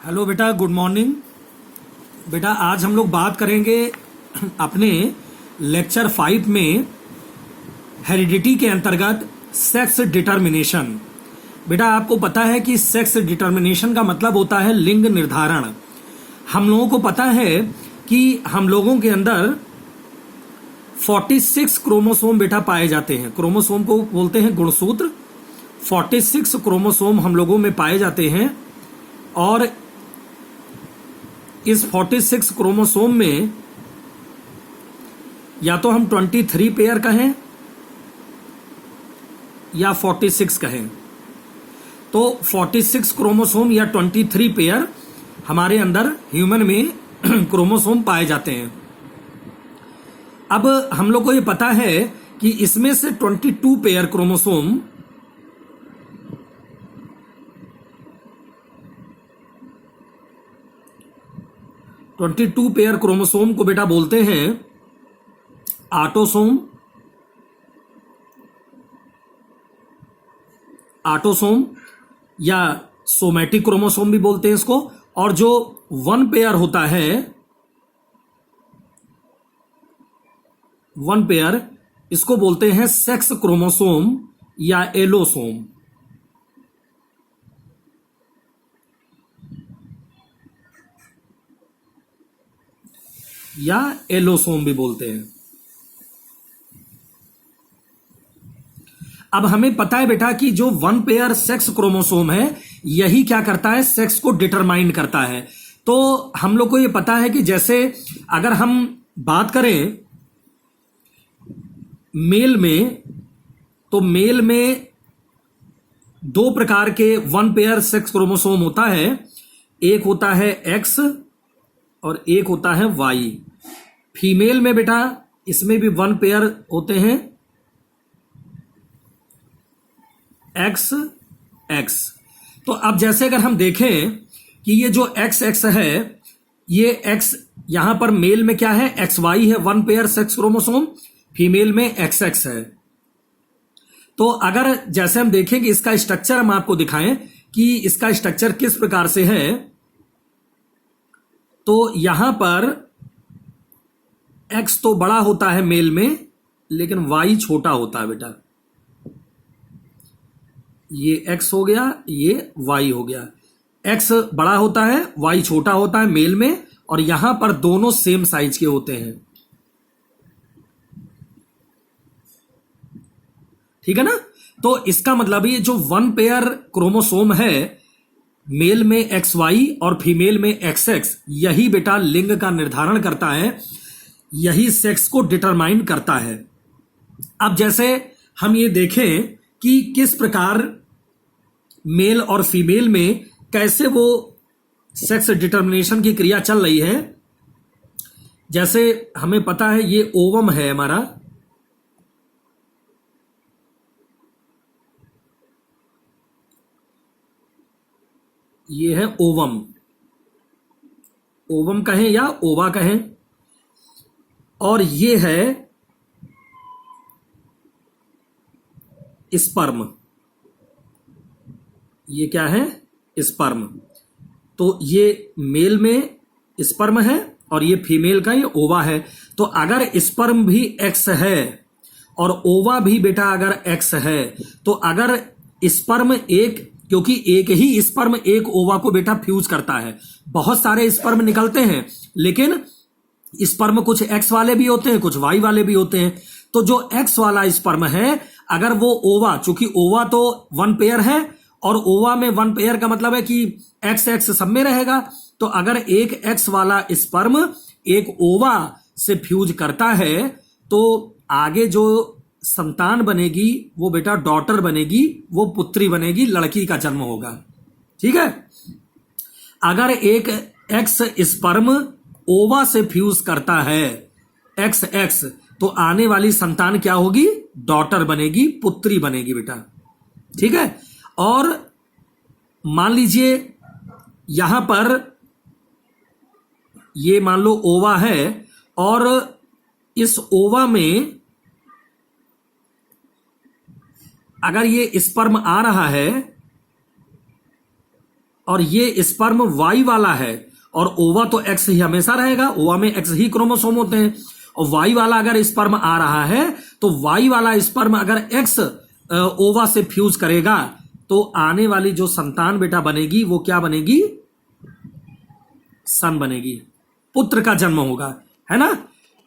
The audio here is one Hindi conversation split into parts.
हेलो बेटा, गुड मॉर्निंग। बेटा आज हम लोग बात करेंगे अपने लेक्चर 5 में हेरिडिटी के अंतर्गत सेक्स डिटर्मिनेशन। बेटा आपको पता है कि सेक्स डिटर्मिनेशन का मतलब होता है लिंग निर्धारण। हम लोगों को पता है कि हम लोगों के अंदर 46 क्रोमोसोम बेटा पाए जाते हैं। क्रोमोसोम को बोलते हैं गुणसूत्र। 46 क्रोमोसोम हम लोगों में पाए जाते हैं और इस 46 क्रोमोसोम में या तो हम 23 पेयर कहें या 46 कहें। तो 46 क्रोमोसोम या 23 पेयर हमारे अंदर ह्यूमन में क्रोमोसोम पाए जाते हैं। अब हम लोग को ये पता है कि इसमें से 22 पेयर क्रोमोसोम को बेटा बोलते हैं ऑटोसोम या सोमैटिक क्रोमोसोम भी बोलते हैं इसको। और जो 1 पेयर होता है, 1 पेयर, इसको बोलते हैं सेक्स क्रोमोसोम या एलोसोम। या एलोसोम भी बोलते हैं। अब हमें पता है बेटा कि जो 1 पेयर सेक्स क्रोमोसोम है यही क्या करता है, सेक्स को डिटरमाइन करता है। तो हम लोग को ये पता है कि जैसे अगर हम बात करें मेल में, तो मेल में 2 प्रकार के 1 पेयर सेक्स क्रोमोसोम होता है। एक होता है एक्स और एक होता है वाई। फीमेल में बेटा इसमें भी 1 पेयर होते हैं, एक्स एक्स। तो अब जैसे अगर हम देखें कि ये जो एक्स एक्स है, ये एक्स यहां पर मेल में क्या है, एक्स वाई है, 1 पेयर सेक्स क्रोमोसोम। फीमेल में एक्स एक्स है। तो अगर जैसे हम देखें कि इसका स्ट्रक्चर हम आपको दिखाएं कि इसका स्ट्रक्चर किस प्रकार से है, तो यहां पर एक्स तो बड़ा होता है मेल में, लेकिन वाई छोटा होता है बेटा। ये एक्स हो गया, ये वाई हो गया। एक्स बड़ा होता है, वाई छोटा होता है मेल में, और यहां पर दोनों सेम साइज के होते हैं। ठीक है ना। तो इसका मतलब ये जो 1 पेयर क्रोमोसोम है, मेल में एक्स वाई और फीमेल में एक्स एक्स, यही बेटा लिंग का निर्धारण करता है, यही सेक्स को डिटरमाइन करता है। अब जैसे हम ये देखें कि किस प्रकार मेल और फीमेल में कैसे वो सेक्स डिटरमिनेशन की क्रिया चल रही है। जैसे हमें पता है ये ओवम है हमारा, ये है ओवम। ओवम कहें या ओवा कहें। और ये है स्पर्म। ये क्या है, स्पर्म। तो ये मेल में स्पर्म है और ये फीमेल का ये ओवा है। तो अगर स्पर्म भी एक्स है और ओवा भी बेटा अगर एक्स है, तो अगर स्पर्म एक, क्योंकि एक ही स्पर्म एक ओवा को बेटा फ्यूज करता है, बहुत सारे स्पर्म निकलते हैं, लेकिन स्पर्म कुछ एक्स वाले भी होते हैं, कुछ वाई वाले भी होते हैं। तो जो एक्स वाला स्पर्म है, अगर वो ओवा, चूंकि ओवा तो 1 पेयर है और ओवा में 1 पेयर का मतलब है कि एक्स एक्स सब में रहेगा। तो अगर एक एक्स वाला स्पर्म एक ओवा से फ्यूज करता है, तो आगे जो संतान बनेगी वो बेटा डॉटर बनेगी, वो पुत्री बनेगी, लड़की का जन्म होगा। ठीक है। अगर एक एक्स स्पर्म ओवा से फ्यूज करता है, एक्स एक्स, तो आने वाली संतान क्या होगी, डॉटर बनेगी, पुत्री बनेगी बेटा। ठीक है। और मान लीजिए यहां पर ये मान लो ओवा है और इस ओवा में अगर ये स्पर्म आ रहा है और ये स्पर्म वाई वाला है और ओवा तो एक्स ही हमेशा रहेगा, ओवा में एक्स ही क्रोमोसोम होते हैं, और वाई वाला अगर स्पर्म आ रहा है तो वाई वाला स्पर्म अगर एक्स ओवा से फ्यूज करेगा तो आने वाली जो संतान बेटा बनेगी वो क्या बनेगी, सन बनेगी, पुत्र का जन्म होगा, है ना।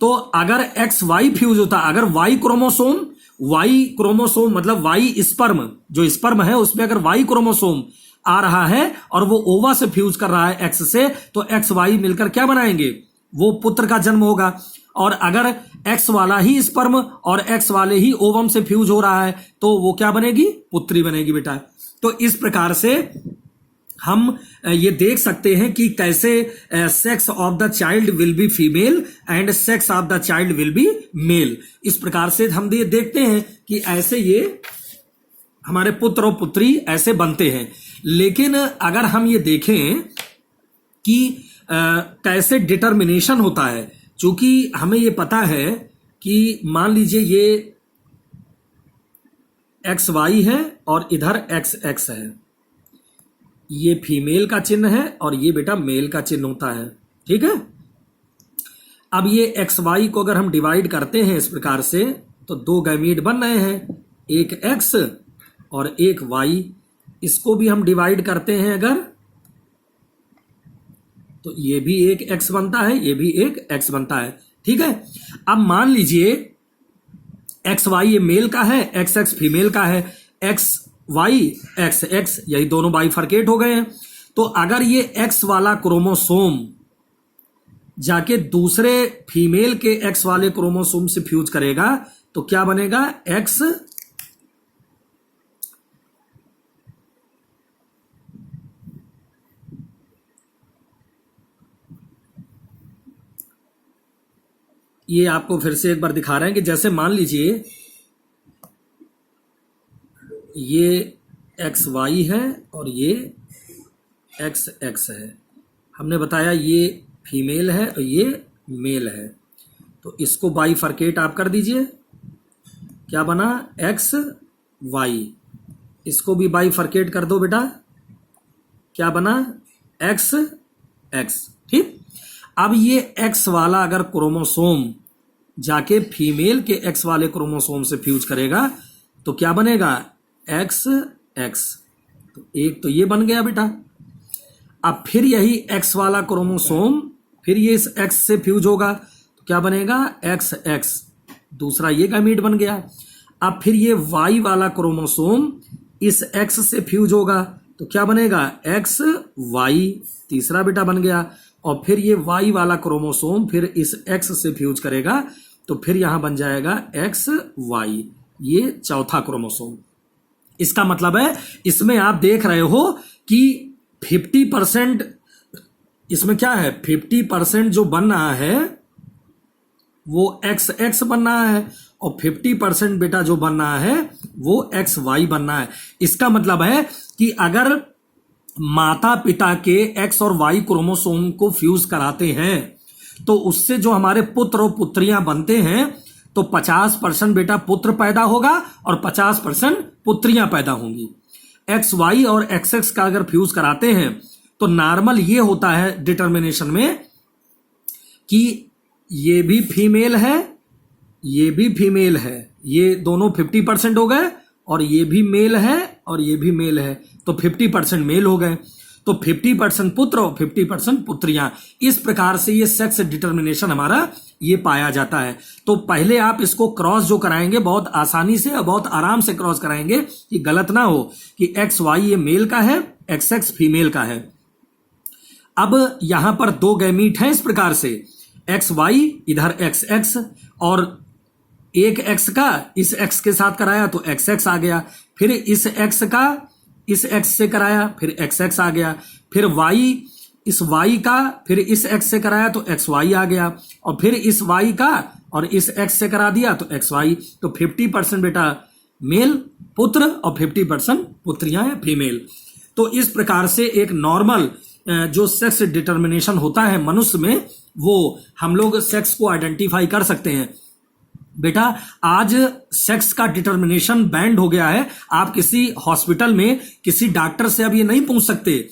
तो अगर एक्स वाई फ्यूज होता, अगर वाई क्रोमोसोम मतलब वाई स्पर्म, जो स्पर्म है उसमें अगर वाई क्रोमोसोम आ रहा है और वो ओवा से फ्यूज कर रहा है एक्स से, तो एक्स वाई मिलकर क्या बनाएंगे, वो पुत्र का जन्म होगा। और अगर एक्स वाला ही स्पर्म और एक्स वाले ही ओवम से फ्यूज हो रहा है तो वो क्या बनेगी, पुत्री बनेगी बेटा। तो इस प्रकार से हम ये देख सकते हैं कि कैसे sex of the child will be female and sex of the child will be male. इस प्रकार से हम देखते हैं कि ऐसे ये हमारे पुत्र और पुत्री ऐसे बनते हैं। लेकिन अगर हम ये देखें कि कैसे डिटर्मिनेशन होता है, चूंकि हमें ये पता है कि मान लीजिए ये एक्स वाई है और इधर एक्स एक्स है, ये फीमेल का चिन्ह है और ये बेटा मेल का चिन्ह होता है, ठीक है। अब ये एक्स वाई को अगर हम डिवाइड करते हैं इस प्रकार से तो दो गैमीट बन रहे हैं, एक एक्स और एक वाई। इसको भी हम डिवाइड करते हैं अगर, तो ये भी एक एक्स बनता है, ये भी एक एक्स बनता है, ठीक है। अब मान लीजिए एक्स वाई ये मेल का है, एक्स एक्स फीमेल का है, एक्स वाई एक्स एक्स, यही दोनों बाइफरकेट हो गए हैं। तो अगर ये एक्स वाला क्रोमोसोम जाके दूसरे फीमेल के एक्स वाले क्रोमोसोम से फ्यूज करेगा तो क्या बनेगा, एक्स ये आपको फिर से एक बार दिखा रहे हैं कि जैसे मान लीजिए ये एक्स वाई है और ये एक्स एक्स है, हमने बताया ये फीमेल है और ये मेल है, तो इसको बाइफरकेट आप कर दीजिए, क्या बना, एक्स वाई। इसको भी बाइफरकेट कर दो बेटा, क्या बना, एक्स एक्स, ठीक। अब ये एक्स वाला अगर क्रोमोसोम जाके फीमेल के एक्स वाले क्रोमोसोम से फ्यूज करेगा तो क्या बनेगा, एक्स एक्स। तो एक तो ये बन गया बेटा। अब फिर यही एक्स वाला क्रोमोसोम फिर ये इस एक्स से फ्यूज होगा तो क्या बनेगा, एक्स एक्स, दूसरा ये गैमीट बन गया। अब फिर ये वाई वाला क्रोमोसोम इस एक्स से फ्यूज होगा तो क्या बनेगा, एक्स वाई, तीसरा बेटा बन गया। और फिर ये वाई वाला क्रोमोसोम फिर इस एक्स से फ्यूज करेगा तो फिर यहां बन जाएगा एक्स वाई, ये चौथा क्रोमोसोम। इसका मतलब है इसमें आप देख रहे हो कि 50% इसमें क्या है, 50% जो बन रहा है वो एक्स एक्स बन रहा है और 50% बेटा जो बन रहा है वो एक्स वाई बन रहा है। इसका मतलब है कि अगर माता पिता के एक्स और वाई क्रोमोसोम को फ्यूज कराते हैं तो उससे जो हमारे पुत्र और पुत्रियां बनते हैं तो 50% बेटा पुत्र पैदा होगा और 50% पुत्रियां पैदा होंगी। एक्स वाई और एक्स एक्स का अगर फ्यूज कराते हैं तो नॉर्मल ये होता है डिटर्मिनेशन में कि ये भी फीमेल है, ये भी फीमेल है, ये दोनों 50% हो गए, और ये भी मेल है और ये भी मेल है, तो 50% मेल हो गए। तो 50% पुत्र और 50% पुत्रियां। इस प्रकार से ये सेक्स डिटर्मिनेशन हमारा ये पाया जाता है। तो पहले आप इसको क्रॉस जो कराएंगे बहुत आसानी से और बहुत आराम से क्रॉस कराएंगे कि गलत ना हो कि एक्स वाई ये मेल का है, एक्स एक्स फीमेल का है। अब यहां पर दो गैमीट हैं इस प्रकार से, एक्स वाई इधर एक्स एक्स, और एक एक्स का इस एक्स के साथ कराया तो एक्स एक्स आ गया, फिर इस एक्स का इस एक्स से कराया फिर एक्स एक्स आ गया, फिर वाई इस वाई का फिर इस एक्स से कराया तो एक्स वाई आ गया, और फिर इस वाई का और इस एक्स से करा दिया तो एक्स वाई। तो 50% बेटा मेल पुत्र और 50% पुत्रियां हैं फीमेल। तो इस प्रकार से एक नॉर्मल जो सेक्स डिटर्मिनेशन होता है मनुष्य में वो हम लोग सेक्स को आइडेंटिफाई कर सकते हैं। बेटा आज सेक्स का डिटर्मिनेशन बैंड हो गया है। आप किसी हॉस्पिटल में किसी डॉक्टर से अब ये नहीं पूछ सकते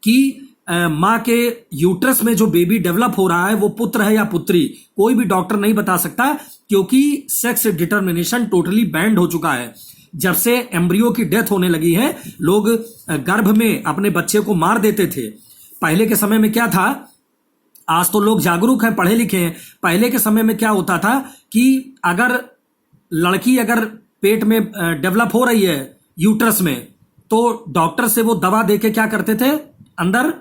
कि माँ के यूट्रस में जो बेबी डेवलप हो रहा है वो पुत्र है या पुत्री, कोई भी डॉक्टर नहीं बता सकता, क्योंकि सेक्स डिटर्मिनेशन टोटली बैंड हो चुका है। जब से एम्ब्रियो की डेथ होने लगी है, लोग गर्भ में अपने बच्चे को मार देते थे। पहले के समय में क्या था, आज तो लोग जागरूक हैं, पढ़े लिखे हैं। पहले के समय में क्या होता था कि अगर लड़की अगर पेट में डेवलप हो रही है यूट्रस में, तो डॉक्टर से वो दवा देके क्या करते थे, अंदर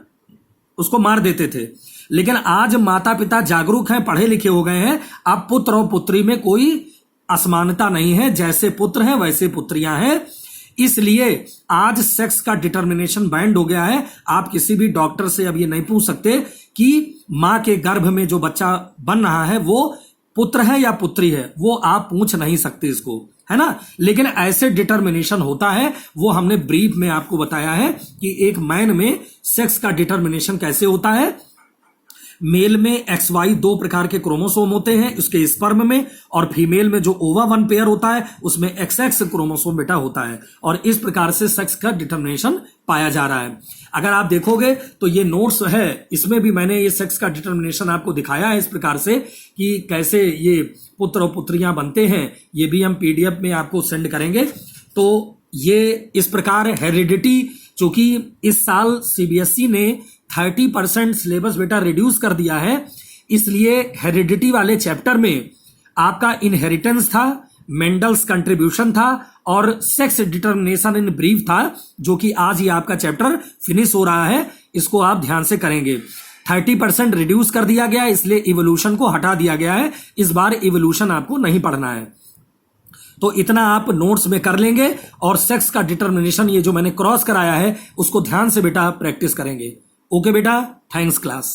उसको मार देते थे। लेकिन आज माता पिता जागरूक हैं, पढ़े लिखे हो गए हैं। अब पुत्र और पुत्री में कोई असमानता नहीं है, जैसे पुत्र हैं वैसे पुत्रियां हैं। इसलिए आज सेक्स का डिटर्मिनेशन बैंड हो गया है। आप किसी भी डॉक्टर से अब ये नहीं पूछ सकते कि मां के गर्भ में जो बच्चा बन रहा है वो पुत्र है या पुत्री है, वो आप पूछ नहीं सकते इसको, है ना। लेकिन ऐसे डिटर्मिनेशन होता है, वो हमने ब्रीफ में आपको बताया है कि एक मैन में सेक्स का डिटर्मिनेशन कैसे होता है। मेल में XY 2 प्रकार के क्रोमोसोम होते हैं उसके स्पर्म में, और फीमेल में जो ओवा 1 पेयर होता है उसमें XX क्रोमोसोम बेटा होता है। और इस प्रकार से सेक्स का डिटर्मिनेशन पाया जा रहा है। अगर आप देखोगे तो ये नोट्स है, इसमें भी मैंने ये सेक्स का डिटर्मिनेशन आपको दिखाया है इस प्रकार से कि कैसे ये पुत्र और पुत्रियां बनते हैं। ये भी हम PDF में आपको सेंड करेंगे। तो ये इस प्रकार हेरिडिटी, चूंकि इस साल CBSE ने 30% सिलेबस बेटा रिड्यूस कर दिया है, इसलिए हेरिडिटी वाले चैप्टर में आपका इनहेरिटेंस था, मेंडल्स कंट्रीब्यूशन था और सेक्स डिटर्मिनेशन इन ब्रीफ था, जो कि आज ही आपका चैप्टर फिनिश हो रहा है। इसको आप ध्यान से करेंगे। 30% रिड्यूस कर दिया गया, इसलिए इवोल्यूशन को हटा दिया गया है। इस बार इवोल्यूशन आपको नहीं पढ़ना है। तो इतना आप नोट्स में कर लेंगे और सेक्स का डिटर्मिनेशन ये जो मैंने क्रॉस कराया है उसको ध्यान से बेटा प्रैक्टिस करेंगे। ओके बेटा, थैंक्स क्लास।